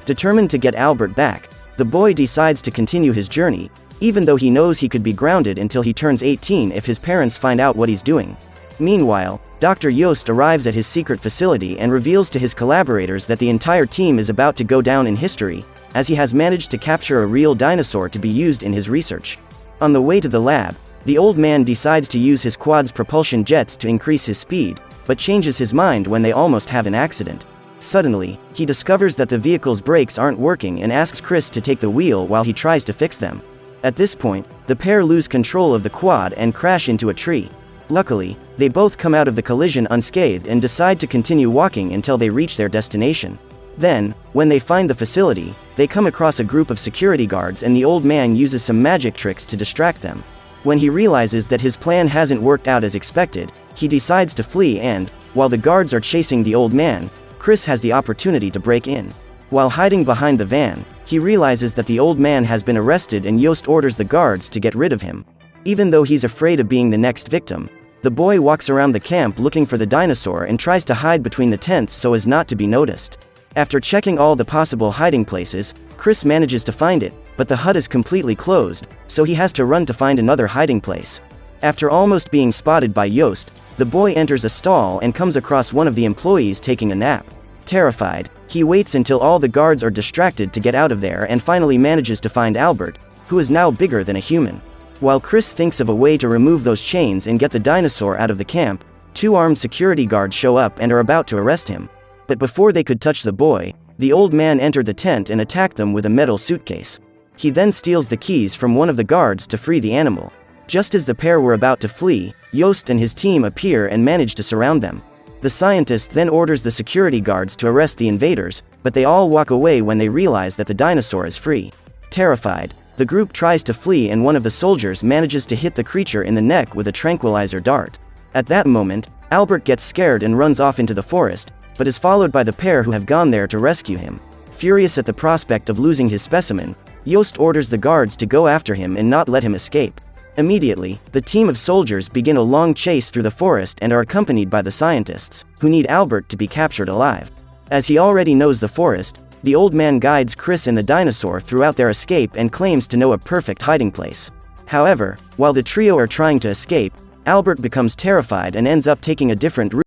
Determined to get Albert back, the boy decides to continue his journey, even though he knows he could be grounded until he turns 18 if his parents find out what he's doing. Meanwhile, Dr. Yost arrives at his secret facility and reveals to his collaborators that the entire team is about to go down in history, as he has managed to capture a real dinosaur to be used in his research. On the way to the lab, the old man decides to use his quad's propulsion jets to increase his speed, but changes his mind when they almost have an accident. Suddenly, he discovers that the vehicle's brakes aren't working and asks Chris to take the wheel while he tries to fix them. At this point, the pair lose control of the quad and crash into a tree. Luckily, they both come out of the collision unscathed and decide to continue walking until they reach their destination. Then, when they find the facility, they come across a group of security guards and the old man uses some magic tricks to distract them. When he realizes that his plan hasn't worked out as expected, he decides to flee and, while the guards are chasing the old man, Chris has the opportunity to break in. While hiding behind the van, he realizes that the old man has been arrested and Yost orders the guards to get rid of him. Even though he's afraid of being the next victim, the boy walks around the camp looking for the dinosaur and tries to hide between the tents so as not to be noticed. After checking all the possible hiding places, Chris manages to find it, but the hut is completely closed, so he has to run to find another hiding place. After almost being spotted by Yost, the boy enters a stall and comes across one of the employees taking a nap. Terrified, he waits until all the guards are distracted to get out of there and finally manages to find Albert, who is now bigger than a human. While Chris thinks of a way to remove those chains and get the dinosaur out of the camp, two armed security guards show up and are about to arrest him. But before they could touch the boy, the old man entered the tent and attacked them with a metal suitcase. He then steals the keys from one of the guards to free the animal. Just as the pair were about to flee, Yost and his team appear and manage to surround them. The scientist then orders the security guards to arrest the invaders, but they all walk away when they realize that the dinosaur is free. Terrified, the group tries to flee and one of the soldiers manages to hit the creature in the neck with a tranquilizer dart. At that moment, Albert gets scared and runs off into the forest, but is followed by the pair who have gone there to rescue him. Furious at the prospect of losing his specimen, Yost orders the guards to go after him and not let him escape. Immediately, the team of soldiers begin a long chase through the forest and are accompanied by the scientists, who need Albert to be captured alive. As he already knows the forest, the old man guides Chris and the dinosaur throughout their escape and claims to know a perfect hiding place. However, while the trio are trying to escape, Albert becomes terrified and ends up taking a different route.